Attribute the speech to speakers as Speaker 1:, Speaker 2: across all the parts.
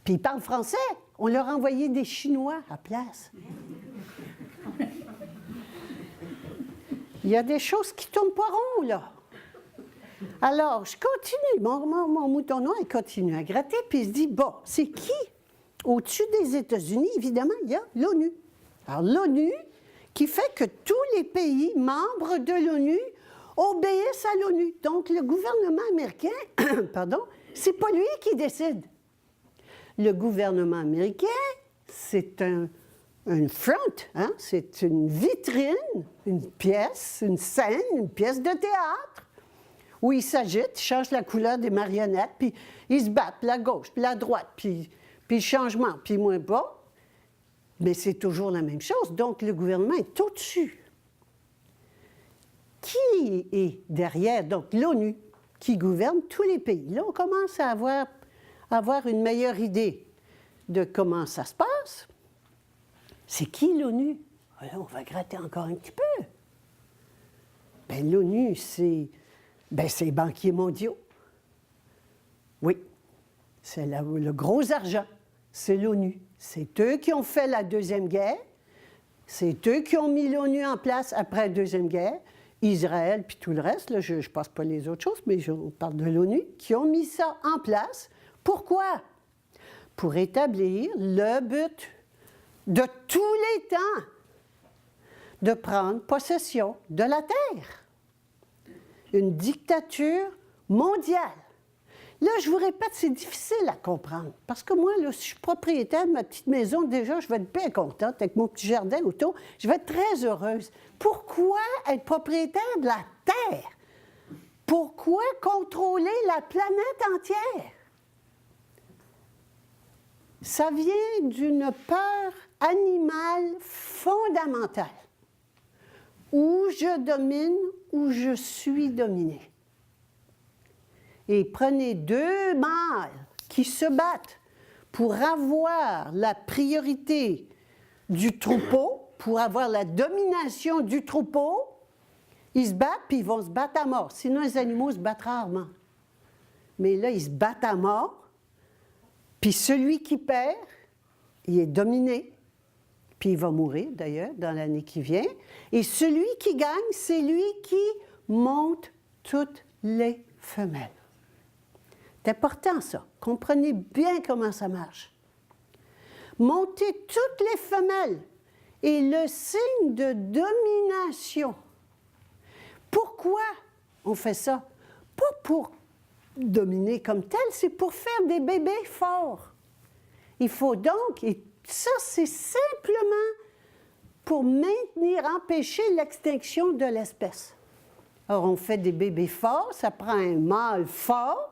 Speaker 1: Puis ils parlent français. On leur a envoyé des Chinois à place. Il y a des choses qui ne tournent pas rond, là. Alors, je continue. Mon mouton noir, il continue à gratter, puis il se dit, bon, c'est qui? Au-dessus des États-Unis, évidemment, il y a l'ONU. Alors, l'ONU, qui fait que tous les pays membres de l'ONU obéissent à l'ONU. Donc, le gouvernement américain, pardon, c'est pas lui qui décide. Le gouvernement américain, c'est un front, hein? C'est une vitrine, une pièce, une scène, une pièce de théâtre, où ils s'agitent, ils changent la couleur des marionnettes, puis ils se battent, puis la gauche, puis la droite, puis le changement, puis moins bas. Mais c'est toujours la même chose. Donc, le gouvernement est au-dessus. Qui est derrière? Donc, l'ONU, qui gouverne tous les pays. Là, on commence à avoir une meilleure idée de comment ça se passe. C'est qui l'ONU? Alors, on va gratter encore un petit peu. Bien, l'ONU, c'est les banquiers mondiaux. Oui, c'est le gros argent. C'est l'ONU. C'est eux qui ont fait la Deuxième Guerre. C'est eux qui ont mis l'ONU en place après la Deuxième Guerre. Israël, puis tout le reste, là, je ne passe pas les autres choses, mais on parle de l'ONU, qui ont mis ça en place. Pourquoi? Pour établir le but de tous les temps de prendre possession de la Terre. Une dictature mondiale. Là, je vous répète, c'est difficile à comprendre. Parce que moi, là, si je suis propriétaire de ma petite maison, déjà, je vais être bien contente avec mon petit jardin autour. Je vais être très heureuse. Pourquoi être propriétaire de la Terre? Pourquoi contrôler la planète entière? Ça vient d'une peur animale fondamentale. Ou je domine, ou je suis dominé. Et prenez deux mâles qui se battent pour avoir la priorité du troupeau, pour avoir la domination du troupeau, ils se battent, puis ils vont se battre à mort. Sinon, les animaux se battent rarement. Mais là, ils se battent à mort, puis celui qui perd, il est dominé, puis il va mourir, d'ailleurs, dans l'année qui vient. Et celui qui gagne, c'est lui qui monte toutes les femelles. C'est important, ça. Comprenez bien comment ça marche. Monter toutes les femelles est le signe de domination. Pourquoi on fait ça? Pas pour dominer comme tel, c'est pour faire des bébés forts. Il faut donc, et ça c'est simplement pour maintenir, empêcher l'extinction de l'espèce. Alors on fait des bébés forts, ça prend un mâle fort,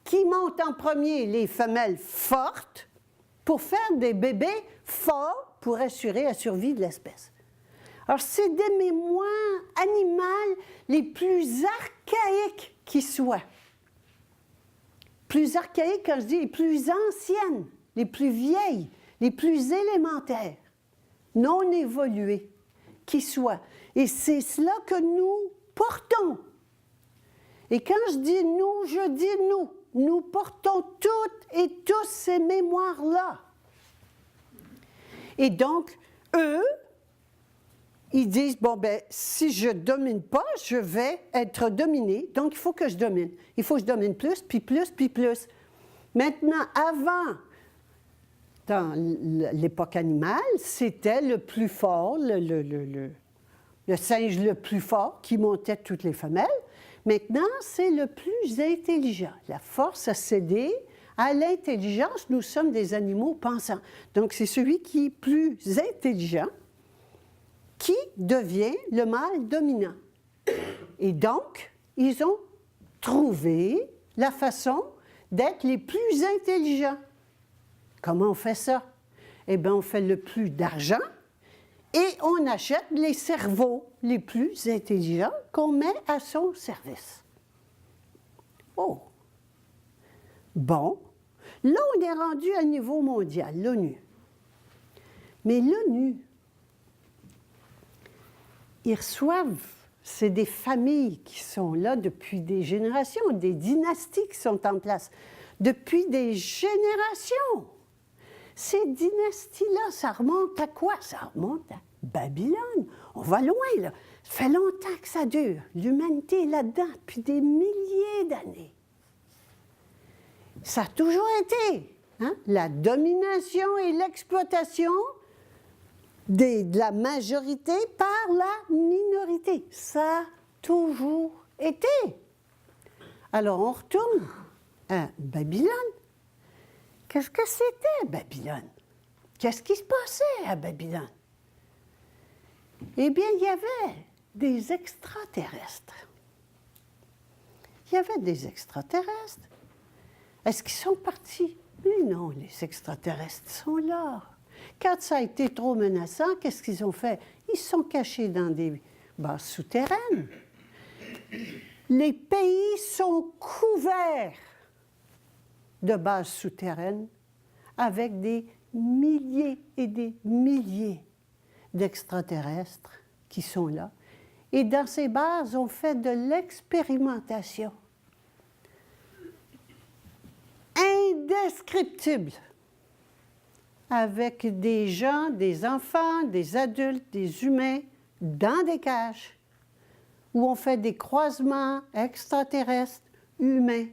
Speaker 1: qui monte en premier les femelles fortes pour faire des bébés forts pour assurer la survie de l'espèce. Alors, c'est des mémoires animales les plus archaïques qui soient. Plus archaïques, quand je dis les plus anciennes, les plus vieilles, les plus élémentaires, non évoluées, qui soient. Et c'est cela que nous portons. Et quand je dis nous, je dis nous. Nous portons toutes et tous ces mémoires-là. Et donc, eux, ils disent, bon, ben, si je ne domine pas, je vais être dominé, donc il faut que je domine. Il faut que je domine plus, puis plus, puis plus. Maintenant, avant, dans l'époque animale, c'était le plus fort, le singe le plus fort qui montait toutes les femelles. Maintenant, c'est le plus intelligent. La force a cédé à l'intelligence. Nous sommes des animaux pensants. Donc, c'est celui qui est plus intelligent qui devient le mâle dominant. Et donc, ils ont trouvé la façon d'être les plus intelligents. Comment on fait ça? Eh bien, on fait le plus d'argent et on achète les cerveaux les plus intelligents qu'on met à son service. Oh! Bon, là, on est rendu à niveau mondial, l'ONU. Mais l'ONU, ils reçoivent, c'est des familles qui sont là depuis des générations, des dynasties qui sont en place. depuis des générations. Ces dynasties-là, ça remonte à quoi? Ça remonte à Babylone. On va loin, là. Ça fait longtemps que ça dure. L'humanité est là-dedans depuis des milliers d'années. Ça a toujours été la domination et l'exploitation de la majorité par la minorité. Ça a toujours été. Alors, on retourne à Babylone. Qu'est-ce que c'était, Babylone? Qu'est-ce qui se passait à Babylone? Eh bien, il y avait des extraterrestres. Il y avait des extraterrestres. Est-ce qu'ils sont partis? Mais non, les extraterrestres sont là. Quand ça a été trop menaçant, qu'est-ce qu'ils ont fait? Ils se sont cachés dans des bases souterraines. Les pays sont couverts de bases souterraines avec des milliers et des milliers d'extraterrestres qui sont là. Et dans ces bases, on fait de l'expérimentation indescriptible avec des gens, des enfants, des adultes, des humains dans des cages où on fait des croisements extraterrestres humains.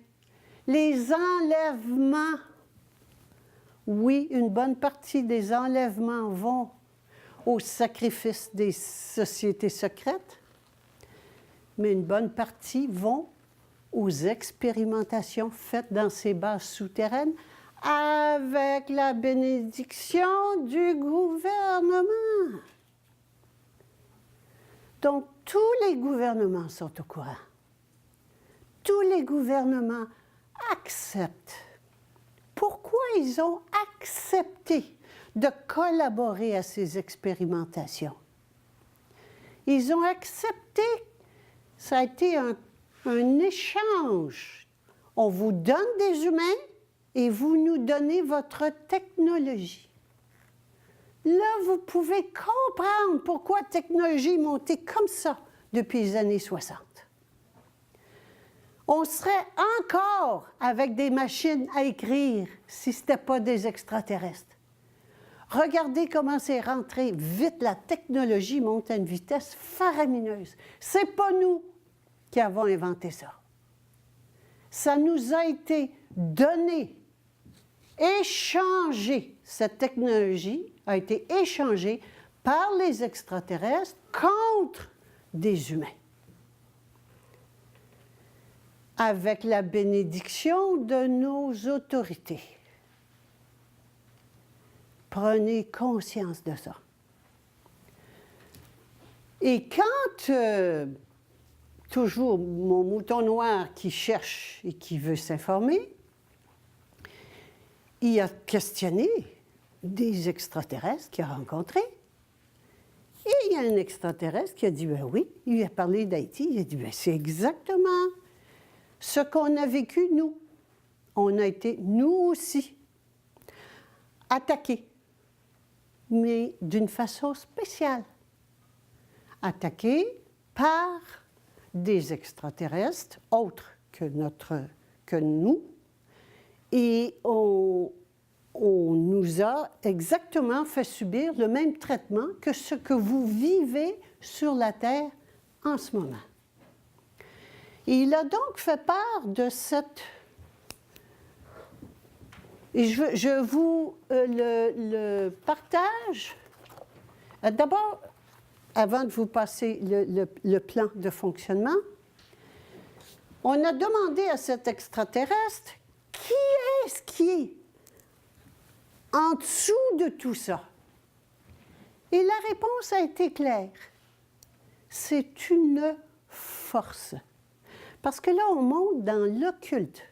Speaker 1: Les enlèvements, oui, une bonne partie des enlèvements vont au sacrifice des sociétés secrètes, mais une bonne partie vont aux expérimentations faites dans ces bases souterraines avec la bénédiction du gouvernement. Donc, tous les gouvernements sont au courant. Tous les gouvernements acceptent. Pourquoi ils ont accepté de collaborer à ces expérimentations? Ils ont accepté, ça a été un échange. On vous donne des humains et vous nous donnez votre technologie. Là, vous pouvez comprendre pourquoi la technologie est montée comme ça depuis les années 60. On serait encore avec des machines à écrire si ce n'était pas des extraterrestres. Regardez comment c'est rentré vite. La technologie monte à une vitesse faramineuse. Ce n'est pas nous qui avons inventé ça. Ça nous a été donné, échangé. Cette technologie a été échangée par les extraterrestres contre des humains. Avec la bénédiction de nos autorités. Prenez conscience de ça. Et quand, toujours mon mouton noir qui cherche et qui veut s'informer, il a questionné des extraterrestres qu'il a rencontrés. Et il y a un extraterrestre qui a dit, ben oui, il a parlé d'Haïti, il a dit, ben c'est exactement ce qu'on a vécu, nous. On a été, nous aussi, attaqués, mais d'une façon spéciale. Attaqués par des extraterrestres autres que nous, et on nous a exactement fait subir le même traitement que ce que vous vivez sur la Terre en ce moment. Et il a donc fait part de cette... Et je vous le partage. D'abord, avant de vous passer le plan de fonctionnement, on a demandé à cet extraterrestre qui est-ce qui est en dessous de tout ça. Et la réponse a été claire. C'est une force. Parce que là, on monte dans l'occulte.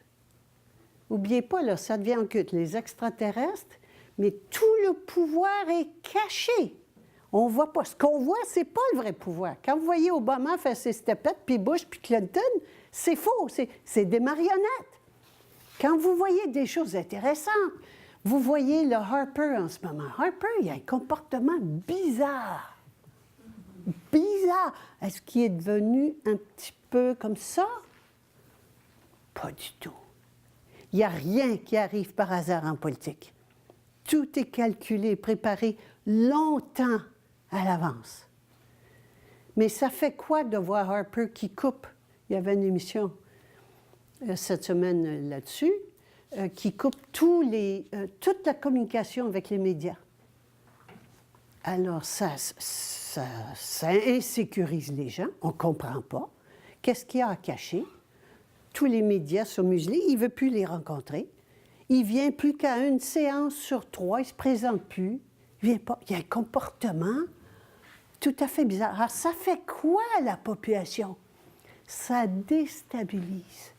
Speaker 1: N'oubliez pas, là, ça devient occulte. Les extraterrestres, mais tout le pouvoir est caché. On ne voit pas. Ce qu'on voit, ce n'est pas le vrai pouvoir. Quand vous voyez Obama faire ses stepettes, puis Bush, puis Clinton, c'est faux, c'est des marionnettes. Quand vous voyez des choses intéressantes, vous voyez le Harper en ce moment. Harper, il a un comportement bizarre. Bizarre. Est-ce qu'il est devenu un petit peu comme ça? Pas du tout. Il n'y a rien qui arrive par hasard en politique. Tout est calculé, préparé longtemps à l'avance. Mais ça fait quoi de voir Harper qui coupe? Il y avait une émission cette semaine là-dessus, qui coupe toute la communication avec les médias. Alors ça insécurise les gens, on ne comprend pas. Qu'est-ce qu'il y a à cacher? Tous les médias sont muselés, il ne veut plus les rencontrer. Il ne vient plus qu'à une séance sur 3, il ne se présente plus. Il vient pas. Il y a un comportement tout à fait bizarre. Alors, ça fait quoi la population? Ça déstabilise.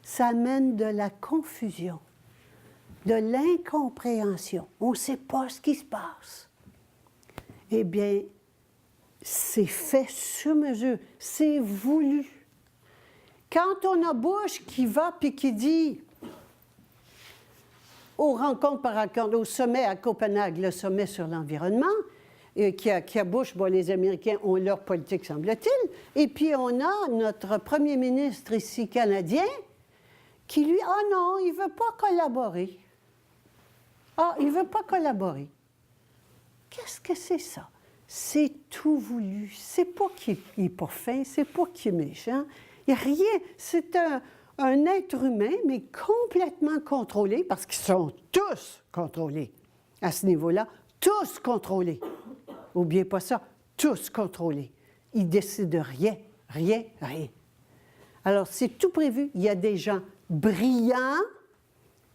Speaker 1: Ça amène de la confusion, de l'incompréhension. On ne sait pas ce qui se passe. Eh bien, c'est fait sur mesure, c'est voulu. Quand on a Bush qui va puis qui dit aux rencontres par rencontre, au sommet à Copenhague, le sommet sur l'environnement, qui a Bush, bon, les Américains ont leur politique, semble-t-il, et puis on a notre premier ministre ici canadien qui, lui, non, il ne veut pas collaborer. Il ne veut pas collaborer. Qu'est-ce que c'est ça? C'est tout voulu. C'est pas qu'il n'est pas fin, c'est pas qu'il est méchant. Il n'y a rien. C'est un être humain, mais complètement contrôlé, parce qu'ils sont tous contrôlés à ce niveau-là. Tous contrôlés. N'oubliez pas ça. Tous contrôlés. Ils décident de rien. Alors, c'est tout prévu. Il y a des gens brillants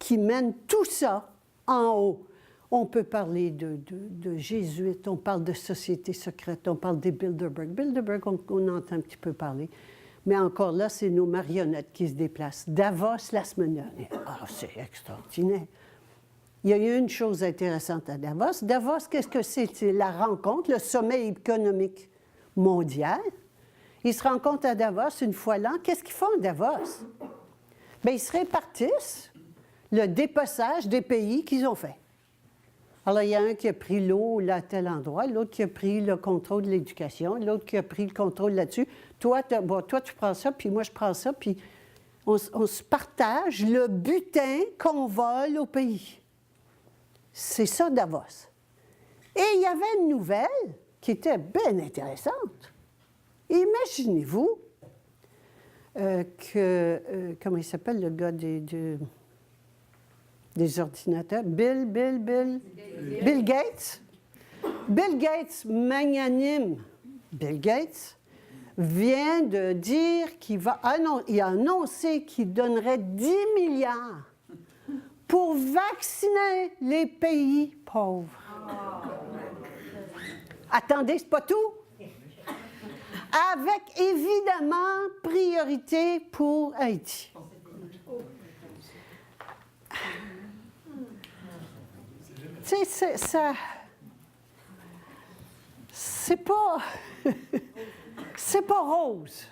Speaker 1: qui mènent tout ça en haut. On peut parler de jésuites, on parle de sociétés secrètes, on parle des Bilderberg. Bilderberg, on entend un petit peu parler. Mais encore là, c'est nos marionnettes qui se déplacent. Davos, la semaine dernière. C'est extraordinaire. Il y a eu une chose intéressante à Davos. Davos, qu'est-ce que c'est? C'est la rencontre, le sommet économique mondial. Ils se rencontrent à Davos une fois l'an. Qu'est-ce qu'ils font à Davos? Bien, ils se répartissent le dépeçage des pays qu'ils ont fait. Alors, il y a un qui a pris l'eau là, à tel endroit, l'autre qui a pris le contrôle de l'éducation, l'autre qui a pris le contrôle là-dessus. Toi, tu prends ça, puis moi, je prends ça, puis on se partage le butin qu'on vole au pays. C'est ça, Davos. Et il y avait une nouvelle qui était bien intéressante. Imaginez-vous comment il s'appelle, le gars des ordinateurs? Bill Gates. Bill Gates, magnanime. Bill Gates vient de dire qu'il a annoncé qu'il donnerait 10 milliards pour vacciner les pays pauvres. Attendez, c'est pas tout. Avec, évidemment, priorité pour Haïti. Tu sais, c'est pas rose.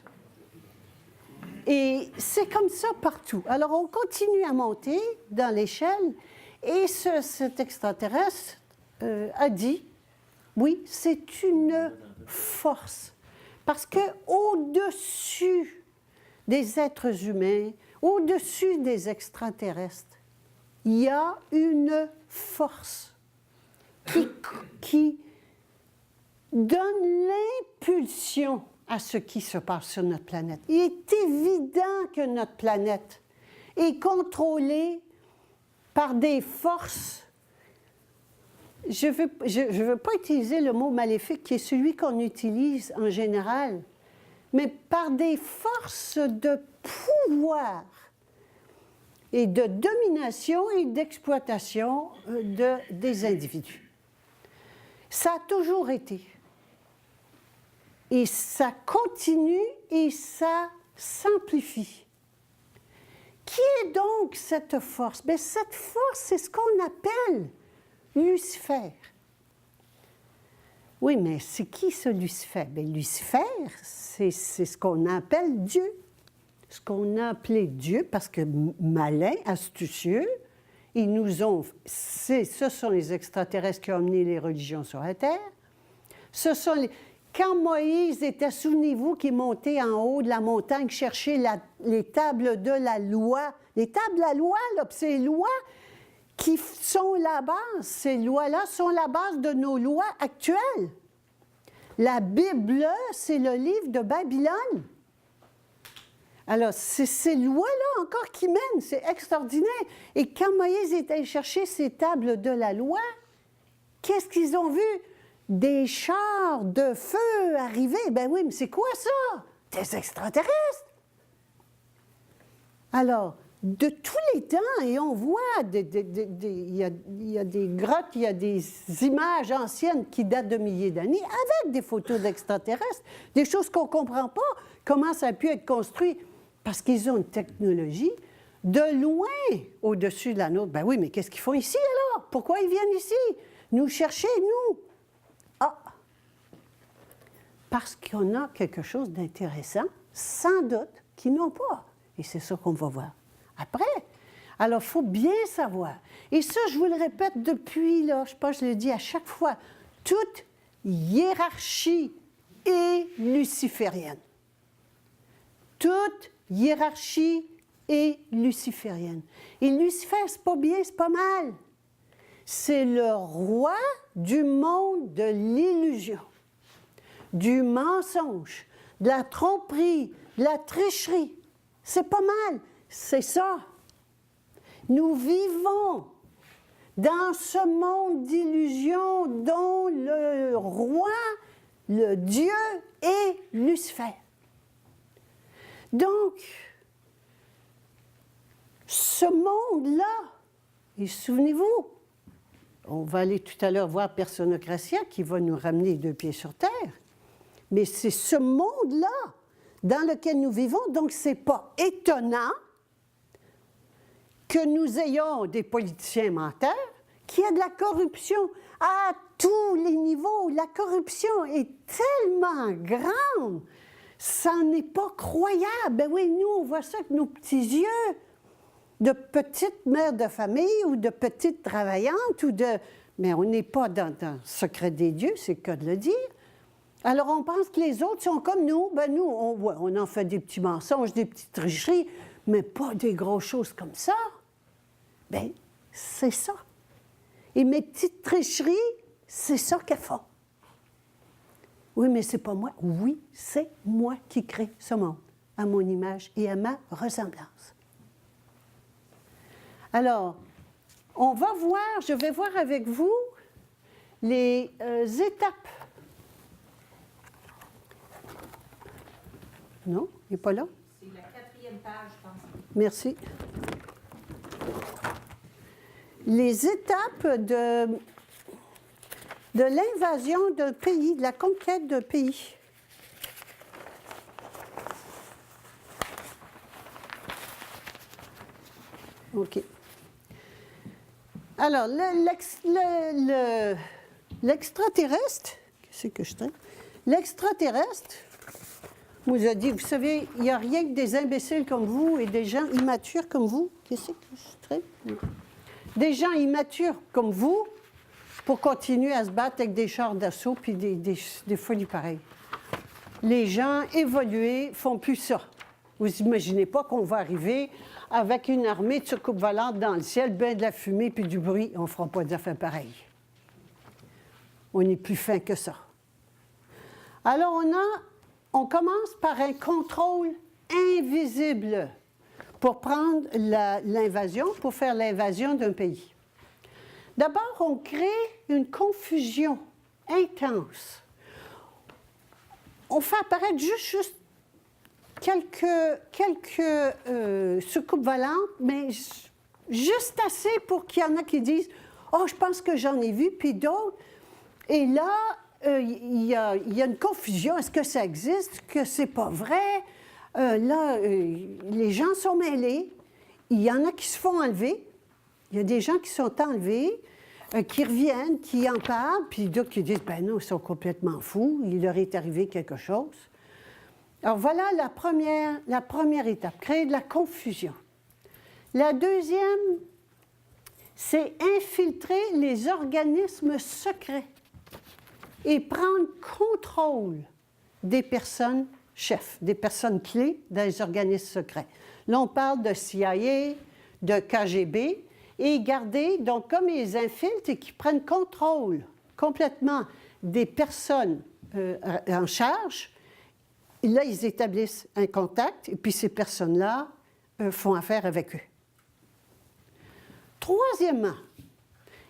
Speaker 1: Et c'est comme ça partout. Alors, on continue à monter dans l'échelle et cet extraterrestre a dit, oui, c'est une force. Parce qu'au-dessus des êtres humains, au-dessus des extraterrestres, il y a une force qui donne l'impulsion à ce qui se passe sur notre planète. Il est évident que notre planète est contrôlée par des forces. Je veux pas utiliser le mot maléfique qui est celui qu'on utilise en général, mais par des forces de pouvoir et de domination et d'exploitation des individus. Ça a toujours été. Et ça continue et ça s'amplifie. Qui est donc cette force? Bien, cette force, c'est ce qu'on appelle Lucifer. Oui, mais c'est qui ce Lucifer? Bien, Lucifer, c'est ce qu'on appelle Dieu. Ce qu'on a appelé Dieu, parce que malin, astucieux, ce sont les extraterrestres qui ont amené les religions sur la Terre. Ce sont quand Moïse était, souvenez-vous, qui montait en haut de la montagne chercher les tables de la loi. Les tables de la loi, là, ces lois qui sont la base, ces lois-là sont la base de nos lois actuelles. La Bible, c'est le livre de Babylone. Alors, c'est ces lois-là encore qui mènent, c'est extraordinaire. Et quand Moïse est allé chercher ces tables de la loi, qu'est-ce qu'ils ont vu? Des chars de feu arriver. Ben oui, mais c'est quoi ça? Des extraterrestres. Alors, de tous les temps, et on voit, il y a des grottes, il y a des images anciennes qui datent de milliers d'années, avec des photos d'extraterrestres, des choses qu'on ne comprend pas, comment ça a pu être construit, parce qu'ils ont une technologie de loin au-dessus de la nôtre. Ben oui, mais qu'est-ce qu'ils font ici alors? Pourquoi ils viennent ici? Nous chercher, nous? Ah! Parce qu'on a quelque chose d'intéressant, sans doute, qu'ils n'ont pas. Et c'est ça qu'on va voir après. Alors, il faut bien savoir. Et ça, je vous le répète depuis, là, je pense que je le dis à chaque fois, toute hiérarchie est luciférienne. Toute hiérarchie est luciférienne. Et Lucifer, c'est pas bien, c'est pas mal. C'est le roi du monde de l'illusion, du mensonge, de la tromperie, de la tricherie. C'est pas mal, c'est ça. Nous vivons dans ce monde d'illusion dont le roi, le Dieu, est Lucifer. Donc, ce monde-là, et souvenez-vous, on va aller tout à l'heure voir Personnocratia qui va nous ramener 2 pieds sur terre, mais c'est ce monde-là dans lequel nous vivons, donc ce n'est pas étonnant que nous ayons des politiciens menteurs, qu'il y ait de la corruption à tous les niveaux. La corruption est tellement grande, ça n'est pas croyable. Ben oui, nous, on voit ça avec nos petits yeux de petites mères de famille ou de petites travaillantes, mais on n'est pas dans le secret des dieux, c'est le cas de le dire. Alors, on pense que les autres sont comme nous. Ben nous, on en fait des petits mensonges, des petites tricheries, mais pas des grosses choses comme ça. Bien, c'est ça. Et mes petites tricheries, c'est ça qu'elles font. Oui, mais c'est pas moi. Oui, c'est moi qui crée ce monde, à mon image et à ma ressemblance. Alors, on va voir, je vais voir avec vous les étapes. Non, il n'est pas là?
Speaker 2: C'est la 4e page, je pense.
Speaker 1: Merci. Les étapes de l'invasion d'un pays, de la conquête d'un pays. OK. Alors, l'extraterrestre, qu'est-ce que je traite? L'extraterrestre nous a dit, vous savez, il n'y a rien que des imbéciles comme vous et des gens immatures comme vous. Qu'est-ce que je traite? Des gens immatures comme vous pour continuer à se battre avec des chars d'assaut puis des folies pareilles. Les gens évolués font plus ça. Vous n'imaginez pas qu'on va arriver avec une armée de soucoupes volantes dans le ciel, ben de la fumée puis du bruit. On ne fera pas des affaires pareilles. On est plus fin que ça. Alors, on commence par un contrôle invisible pour prendre l'invasion, pour faire l'invasion d'un pays. D'abord, on crée une confusion intense. On fait apparaître juste quelques soucoupes volantes, mais juste assez pour qu'il y en a qui disent « Oh, je pense que j'en ai vu », puis d'autres. Et là, il y a une confusion. Est-ce que ça existe? Est-ce que c'est pas vrai? Les gens sont mêlés. Il y en a qui se font enlever. Il y a des gens qui sont enlevés, qui reviennent, qui en parlent, puis d'autres qui disent, ben non, ils sont complètement fous, il leur est arrivé quelque chose. Alors voilà la première étape, créer de la confusion. La deuxième, c'est infiltrer les organismes secrets. et prendre contrôle des personnes chefs, des personnes clés dans les organismes secrets. Là, on parle de CIA, de KGB, et garder, donc comme ils infiltrent et qui prennent contrôle complètement des personnes en charge, et là, ils établissent un contact, et puis ces personnes-là font affaire avec eux. Troisièmement,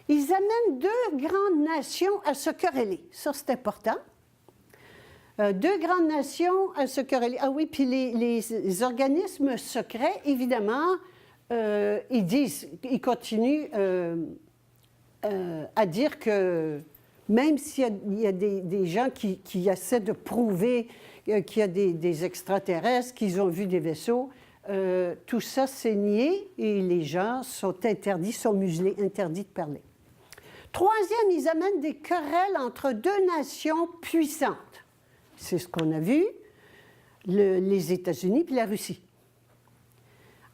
Speaker 1: ils amènent deux grandes nations à se quereller. Ça, c'est important. Deux grandes nations à se quereller. Ah oui, puis les organismes secrets, évidemment, ils continuent à dire que même s'il y a des gens qui essaient de prouver qu'il y a des extraterrestres, qu'ils ont vu des vaisseaux, tout ça, c'est nié et les gens sont interdits, sont muselés, interdits de parler. Troisième, ils amènent des querelles entre deux nations puissantes. C'est ce qu'on a vu, les États-Unis puis la Russie.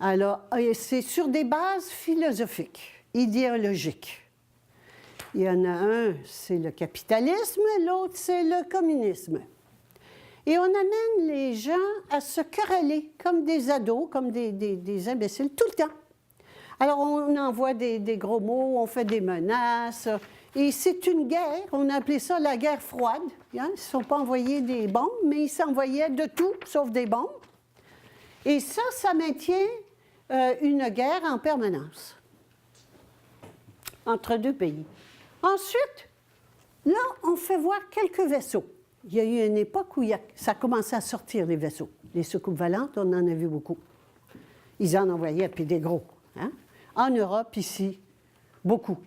Speaker 1: Alors, c'est sur des bases philosophiques, idéologiques. Il y en a un, c'est le capitalisme, l'autre, c'est le communisme. Et on amène les gens à se quereller comme des ados, comme des imbéciles, tout le temps. Alors, on envoie des gros mots, on fait des menaces. Et c'est une guerre, on a appelé ça la guerre froide. Hein? Ils ne se sont pas envoyés des bombes, mais ils s'envoyaient de tout, sauf des bombes. Et ça maintient une guerre en permanence entre deux pays. Ensuite, là, on fait voir quelques vaisseaux. Il y a eu une époque où ça a commencé à sortir, les vaisseaux. Les soucoupes volantes, on en a vu beaucoup. Ils en envoyaient, puis des gros. Hein? En Europe, ici, beaucoup.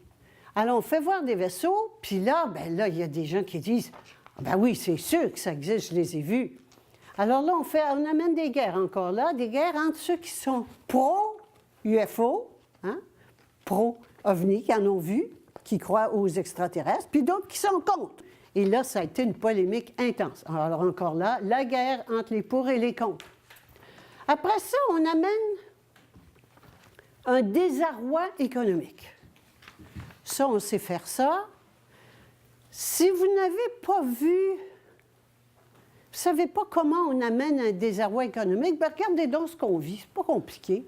Speaker 1: Alors, on fait voir des vaisseaux, puis là, il y a des gens qui disent « Ben oui, c'est sûr que ça existe, je les ai vus. » Alors là, on amène des guerres encore là, des guerres entre ceux qui sont pro-UFO, hein, pro-OVNI, qui en ont vu, qui croient aux extraterrestres, puis d'autres qui sont contre. Et là, ça a été une polémique intense. Alors encore là, la guerre entre les pour et les contre. Après ça, on amène un désarroi économique. Ça, on sait faire ça. Si vous n'avez pas vu, vous ne savez pas comment on amène un désarroi économique, bien, regardez donc ce qu'on vit. C'est pas compliqué.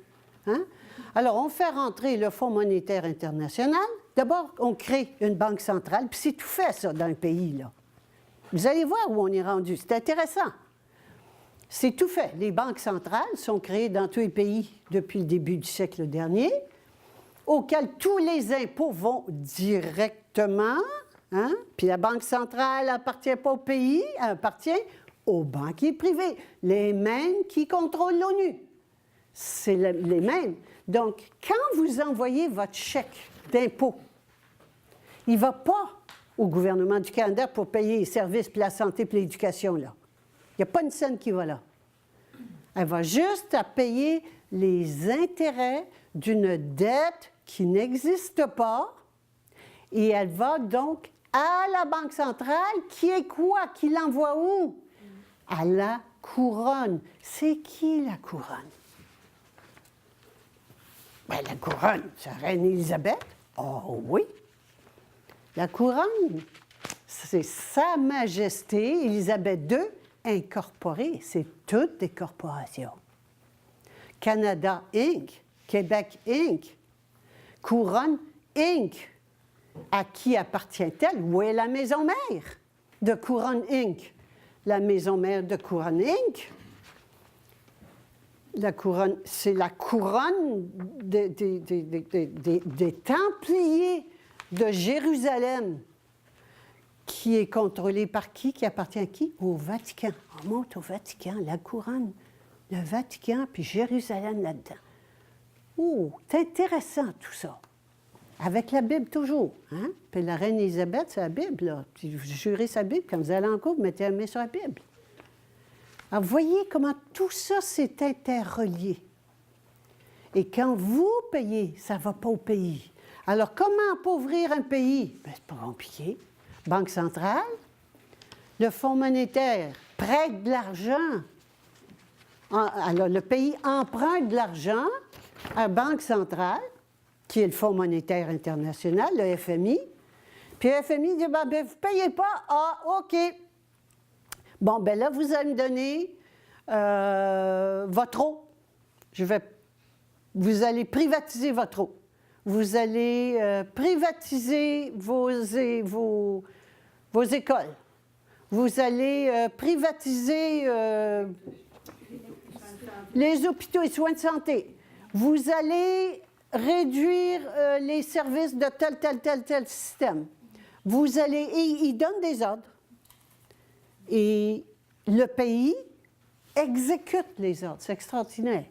Speaker 1: Hein? Alors, on fait rentrer le Fonds monétaire international. D'abord, on crée une banque centrale, puis c'est tout fait, ça, dans un pays, là. Vous allez voir où on est rendu. C'est intéressant. C'est tout fait. Les banques centrales sont créées dans tous les pays depuis le début du siècle dernier, auxquels tous les impôts vont directement. Hein? Puis la banque centrale n'appartient pas au pays, elle appartient aux banquiers privés, les mêmes qui contrôlent l'ONU. C'est les mêmes. Donc, quand vous envoyez votre chèque d'impôt, il ne va pas au gouvernement du Canada pour payer les services, puis la santé, puis l'éducation, là. Il n'y a pas une scène qui va là. Elle va juste à payer les intérêts d'une dette qui n'existe pas, et elle va donc à la Banque centrale, qui est quoi? Qui l'envoie où? À la couronne. C'est qui la couronne? Bien, la couronne, c'est la reine Élisabeth. Oh oui! La couronne, c'est Sa Majesté Élisabeth II incorporée. C'est toutes des corporations. Canada Inc., Québec Inc., Couronne Inc. À qui appartient-elle? Où est la maison mère de Couronne Inc.? La maison mère de Couronne Inc., la couronne, c'est la couronne des Templiers de Jérusalem, qui est contrôlée par qui? Qui appartient à qui? Au Vatican. On monte au Vatican, la couronne, le Vatican, puis Jérusalem là-dedans. Oh, c'est intéressant tout ça. Avec la Bible toujours. Hein? Puis la reine Élisabeth, c'est la Bible, là. Puis vous jurez sa Bible, quand vous allez en cours, vous mettez la main sur la Bible. Alors, voyez comment tout ça s'est interrelié. Et quand vous payez, ça ne va pas au pays. Alors, comment appauvrir un pays? Bien, c'est pas compliqué. Banque centrale, le Fonds monétaire prête de l'argent. Alors, le pays emprunte de l'argent à la Banque centrale, qui est le Fonds monétaire international, le FMI. Puis FMI dit, ben, vous ne payez pas. Ah, OK. Bon, ben là, vous allez me donner votre eau. Vous allez privatiser votre eau. Vous allez privatiser vos écoles. Vous allez privatiser les hôpitaux et soins de santé. Vous allez réduire les services de tel système. Vous allez... Et ils donnent des ordres. Et le pays exécute les ordres. C'est extraordinaire.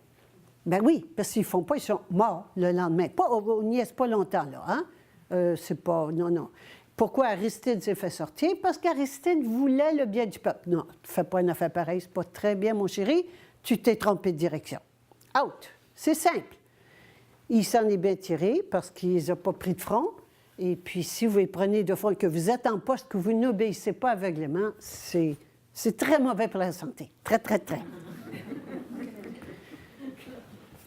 Speaker 1: Ben oui, parce qu'ils ne font pas, ils sont morts le lendemain. On n'y est pas longtemps, là. Hein? C'est pas... Non. Pourquoi Aristide s'est fait sortir? Parce qu'Aristide voulait le bien du peuple. Non, tu ne fais pas une affaire pareille, c'est pas très bien, mon chéri. Tu t'es trompé de direction. Out. C'est simple. Il s'en est bien tiré parce qu'il les a pas pris de front. Et puis, si vous les prenez de front et que vous êtes en poste, que vous n'obéissez pas aveuglément, c'est très mauvais pour la santé. Très, très, très.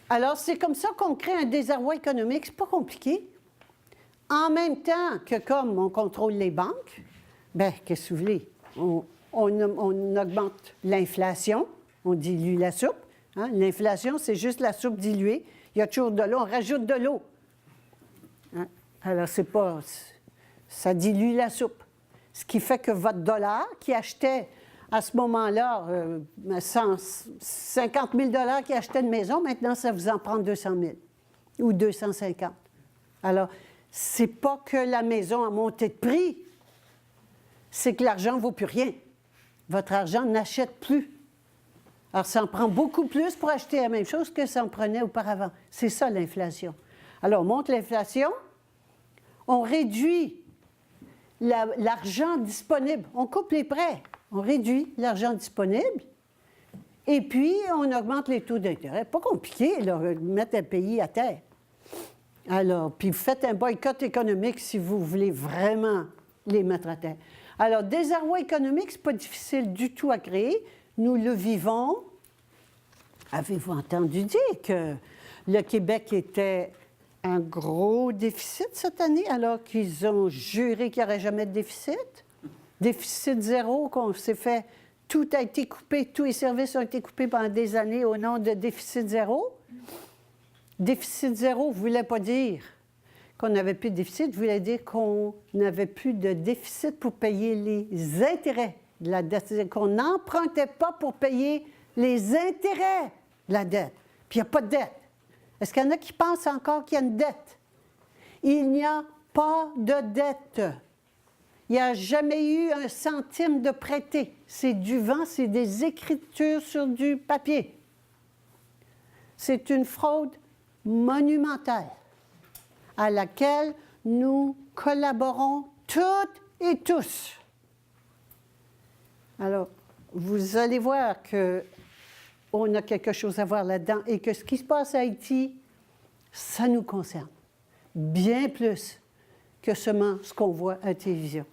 Speaker 1: Alors, c'est comme ça qu'on crée un désarroi économique. C'est pas compliqué. En même temps que comme on contrôle les banques, bien, qu'est-ce que vous voulez? On augmente l'inflation, on dilue la soupe. Hein? L'inflation, c'est juste la soupe diluée. Il y a toujours de l'eau, on rajoute de l'eau. Hein? Alors, c'est pas... Ça dilue la soupe. Ce qui fait que votre dollar, qui achetait à ce moment-là 50 000 $ qui achetait une maison, maintenant, ça vous en prend 200 000 ou 250. Alors, c'est pas que la maison a monté de prix, c'est que l'argent ne vaut plus rien. Votre argent n'achète plus. Alors, ça en prend beaucoup plus pour acheter la même chose que ça en prenait auparavant. C'est ça, l'inflation. Alors, on monte l'inflation, on réduit l'argent disponible. On coupe les prêts, on réduit l'argent disponible, et puis on augmente les taux d'intérêt. Pas compliqué, là, mettre un pays à terre. Alors, puis vous faites un boycott économique si vous voulez vraiment les mettre à terre. Alors, désarroi économique, ce n'est pas difficile du tout à créer. Nous le vivons. Avez-vous entendu dire que le Québec était un gros déficit cette année, alors qu'ils ont juré qu'il n'y aurait jamais de déficit? Déficit zéro, qu'on s'est fait... Tout a été coupé, tous les services ont été coupés pendant des années au nom de déficit zéro. Déficit zéro ne voulait pas dire qu'on n'avait plus de déficit, voulait dire qu'on n'avait plus de déficit pour payer les intérêts de la dette. C'est-à-dire qu'on n'empruntait pas pour payer les intérêts de la dette. Puis il n'y a pas de dette. Est-ce qu'il y en a qui pensent encore qu'il y a une dette? Il n'y a pas de dette. Il n'y a jamais eu un centime de prêté. C'est du vent, c'est des écritures sur du papier. C'est une fraude monumentale à laquelle nous collaborons toutes et tous. Alors, vous allez voir qu'on a quelque chose à voir là-dedans et que ce qui se passe à Haïti, ça nous concerne bien plus que seulement ce qu'on voit à la télévision.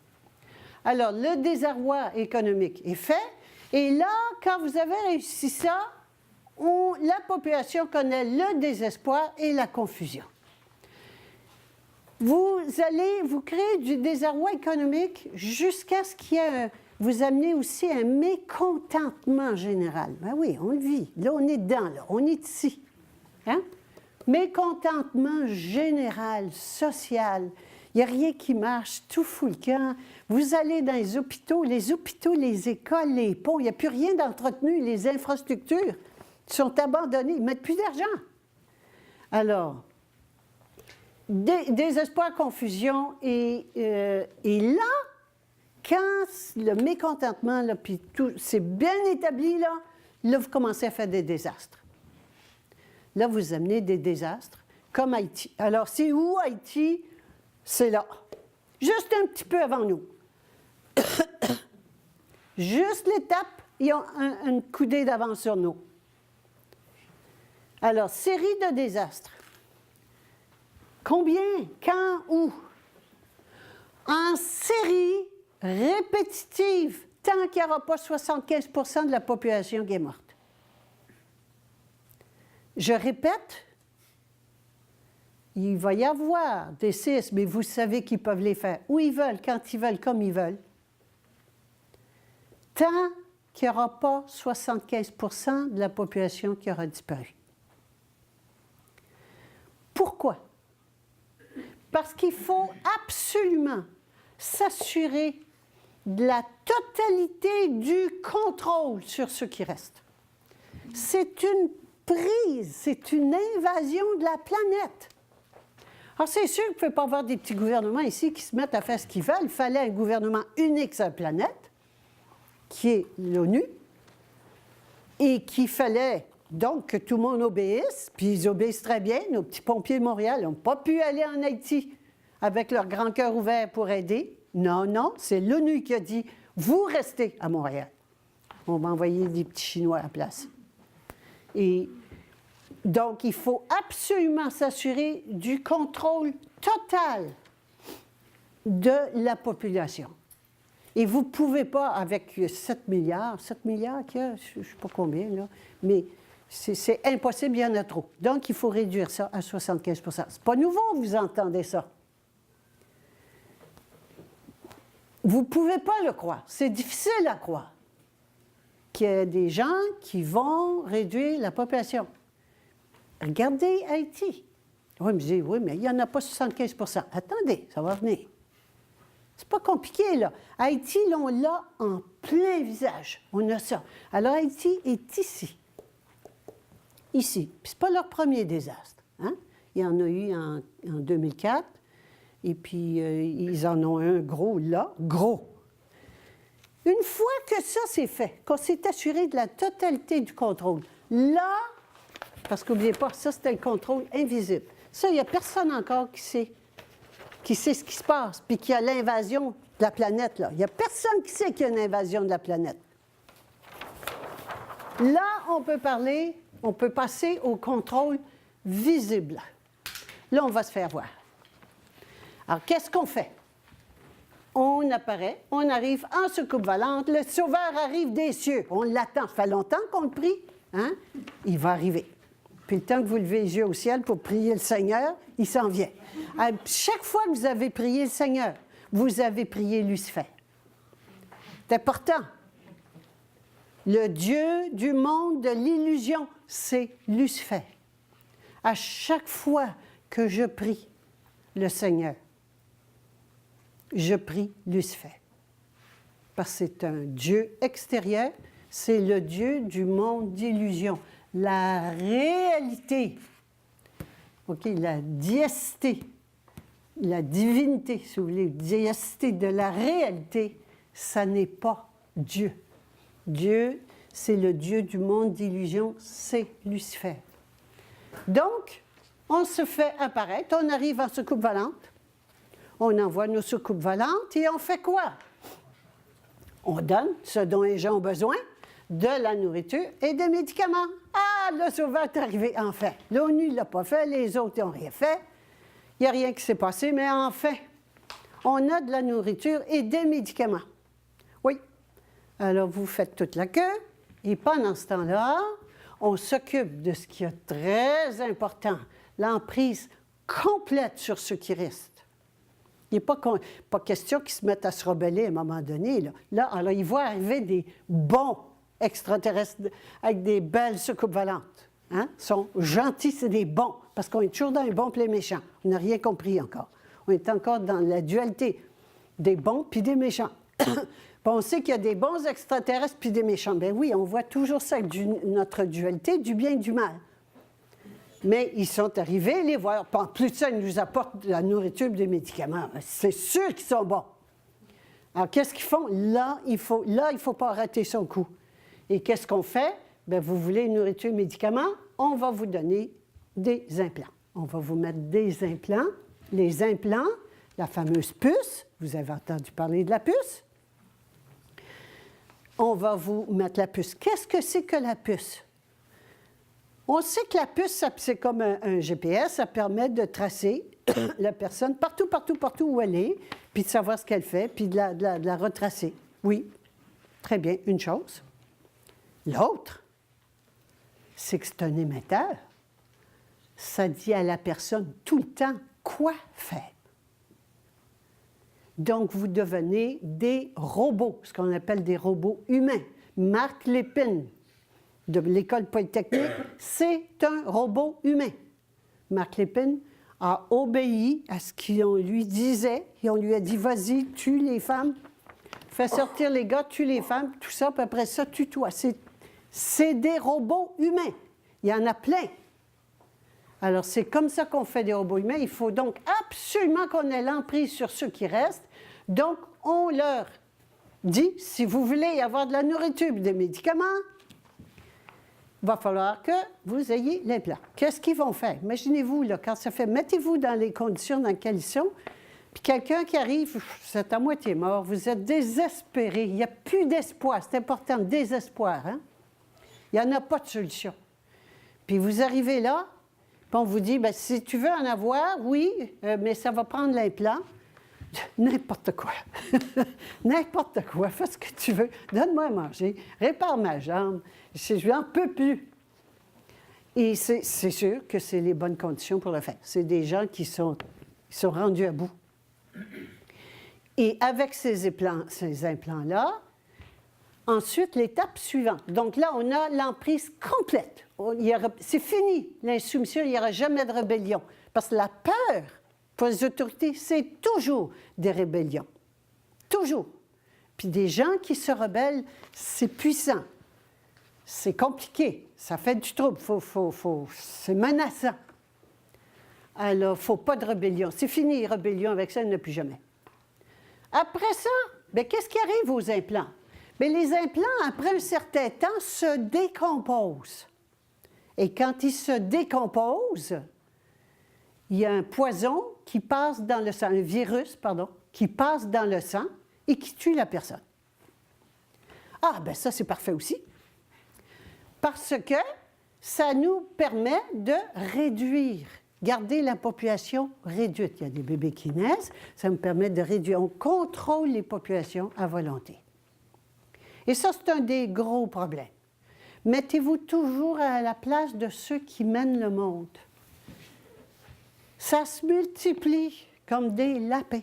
Speaker 1: Alors, le désarroi économique est fait, et là, quand vous avez réussi ça, la population connaît le désespoir et la confusion. Vous allez vous créer du désarroi économique jusqu'à ce qu'il y ait vous amenez aussi un mécontentement général. Ben oui, on le vit. Là, on est dedans, là. On est ici. Hein? Mécontentement général, social. Il n'y a rien qui marche, tout fout le camp. Vous allez dans les hôpitaux, les écoles, les ponts, il n'y a plus rien d'entretenu. Les infrastructures sont abandonnées. Ils ne mettent plus d'argent. Alors, désespoir, confusion. Et là, quand le mécontentement, là, puis tout, c'est bien établi, là, vous commencez à faire des désastres. Là, vous amenez des désastres, comme Haïti. Alors, c'est où Haïti? C'est là. Juste un petit peu avant nous. Juste l'étape, ils ont une coudée d'avance sur nous. Alors, série de désastres. Combien? Quand? Où? En série répétitive, tant qu'il n'y aura pas 75 % de la population qui est morte. Je répète, il va y avoir des séismes, mais vous savez qu'ils peuvent les faire où ils veulent, quand ils veulent, comme ils veulent. Tant qu'il n'y aura pas 75% de la population qui aura disparu. Pourquoi? Parce qu'il faut absolument s'assurer de la totalité du contrôle sur ce qui reste. C'est une prise, c'est une invasion de la planète. Alors, c'est sûr qu'il ne peut pas avoir des petits gouvernements ici qui se mettent à faire ce qu'ils veulent. Il fallait un gouvernement unique sur la planète, qui est l'ONU, et qu'il fallait donc que tout le monde obéisse, puis ils obéissent très bien. Nos petits pompiers de Montréal n'ont pas pu aller en Haïti avec leur grand cœur ouvert pour aider. Non, non, c'est l'ONU qui a dit « Vous restez à Montréal. On va envoyer des petits Chinois à la place. » Et donc, il faut absolument s'assurer du contrôle total de la population. Et vous ne pouvez pas, avec 7 milliards qu'il y a, je ne sais pas combien, là, mais c'est impossible, il y en a trop. Donc, il faut réduire ça à 75 %. Ce n'est pas nouveau, vous entendez ça. Vous ne pouvez pas le croire. C'est difficile à croire qu'il y a des gens qui vont réduire la population. Regardez Haïti. Oui, mais il n'y en a pas 75 %. Attendez, ça va venir. C'est pas compliqué, là. Haïti, là, on l'a en plein visage. On a ça. Alors, Haïti est ici. Ici. Puis, ce n'est pas leur premier désastre. Hein? Il y en a eu en 2004. Et puis, ils en ont un gros là. Gros. Une fois que ça, c'est fait, qu'on s'est assuré de la totalité du contrôle, là, parce qu'oubliez pas, ça, c'était le contrôle invisible. Ça, il n'y a personne encore qui sait ce qui se passe, puis qu'il y a l'invasion de la planète, là. Il n'y a personne qui sait qu'il y a une invasion de la planète. Là, on peut passer au contrôle visible. Là, on va se faire voir. Alors, qu'est-ce qu'on fait? On apparaît, on arrive en soucoupe volante, le sauveur arrive des cieux. On l'attend, ça fait longtemps qu'on le prie. Hein? Il va arriver. Puis le temps que vous levez les yeux au ciel pour prier le Seigneur, il s'en vient. Chaque fois que vous avez prié le Seigneur, vous avez prié Lucifer. C'est important. Le Dieu du monde de l'illusion, c'est Lucifer. À chaque fois que je prie le Seigneur, je prie Lucifer. Parce que c'est un Dieu extérieur, c'est le Dieu du monde d'illusion. La réalité, la diacité, la divinité, si vous voulez, diacité de la réalité, ça n'est pas Dieu. Dieu, c'est le Dieu du monde d'illusion, c'est Lucifer. Donc, on se fait apparaître, on arrive en soucoupe volante, on envoie nos soucoupes volantes et on fait quoi? On donne ce dont les gens ont besoin, de la nourriture et des médicaments. Ah, le sauveur est arrivé, enfin. L'ONU ne l'a pas fait, les autres n'ont rien fait. Il n'y a rien qui s'est passé, mais enfin, on a de la nourriture et des médicaments. Oui. Alors, vous faites toute la queue et pendant ce temps-là, on s'occupe de ce qui est très important, l'emprise complète sur ce qui reste. Il n'est pas question qu'ils se mettent à se rebeller à un moment donné. Là, alors, il va arriver des bons extraterrestres avec des belles soucoupes volantes. Hein? Ils sont gentils, c'est des bons, parce qu'on est toujours dans les bons et les méchants. On n'a rien compris encore. On est encore dans la dualité des bons puis des méchants. On sait qu'il y a des bons extraterrestres puis des méchants. Bien oui, on voit toujours ça avec notre dualité, du bien et du mal. Mais ils sont arrivés, les voir. En plus de ça, ils nous apportent de la nourriture et des médicaments. C'est sûr qu'ils sont bons. Alors, qu'est-ce qu'ils font? Là, il ne faut pas arrêter son coup. Et qu'est-ce qu'on fait? Bien, vous voulez une nourriture et médicaments? On va vous donner des implants. On va vous mettre des implants. Les implants, la fameuse puce, vous avez entendu parler de la puce? On va vous mettre la puce. Qu'est-ce que c'est que la puce? On sait que la puce, c'est comme un GPS, ça permet de tracer la personne partout où elle est, puis de savoir ce qu'elle fait, puis de la retracer. Oui, très bien, une chose. L'autre, c'est que c'est un émetteur. ça dit à la personne tout le temps quoi faire. Donc, vous devenez des robots, ce qu'on appelle des robots humains. Marc Lépine, de l'École polytechnique, c'est un robot humain. Marc Lépine a obéi à ce qu'on lui disait. Et on lui a dit, vas-y, tue les femmes, fais sortir les gars, tue les femmes, tout ça, puis après ça, tue-toi. C'est des robots humains. Il y en a plein. Alors, c'est comme ça qu'on fait des robots humains. Il faut donc absolument qu'on ait l'emprise sur ceux qui restent. Donc, on leur dit, si vous voulez avoir de la nourriture et des médicaments, il va falloir que vous ayez l'implant. Qu'est-ce qu'ils vont faire? Imaginez-vous, là, quand ça fait, mettez-vous dans les conditions dans lesquelles ils sont, puis quelqu'un qui arrive, vous êtes à moitié mort, vous êtes désespéré, il n'y a plus d'espoir. C'est important, désespoir, hein? Il n'y en a pas de solution. Puis vous arrivez là, puis on vous dit, bien, si tu veux en avoir, oui, mais ça va prendre l'implant. N'importe quoi. N'importe quoi. Fais ce que tu veux. Donne-moi à manger. Répare ma jambe. Je n'en peux plus. Et c'est sûr que c'est les bonnes conditions pour le faire. C'est des gens qui sont rendus à bout. Et avec ces implants-là, ensuite, l'étape suivante. Donc là, on a l'emprise complète. C'est fini, l'insoumission, il n'y aura jamais de rébellion. Parce que la peur, pour les autorités, c'est toujours des rébellions. Toujours. Puis des gens qui se rebellent, c'est puissant. C'est compliqué. Ça fait du trouble. C'est menaçant. Alors, il ne faut pas de rébellion. C'est fini, rébellion, avec ça, il n'y en a plus jamais. Après ça, bien, qu'est-ce qui arrive aux implants? Bien, les implants, après un certain temps, se décomposent. Et quand ils se décomposent, il y a un poison qui passe dans le sang, un virus, pardon, qui passe dans le sang et qui tue la personne. Ah, bien ça, c'est parfait aussi. Parce que ça nous permet de réduire, garder la population réduite. Il y a des bébés qui naissent, ça nous permet de réduire. On contrôle les populations à volonté. Et ça, c'est un des gros problèmes. Mettez-vous toujours à la place de ceux qui mènent le monde. Ça se multiplie comme des lapins.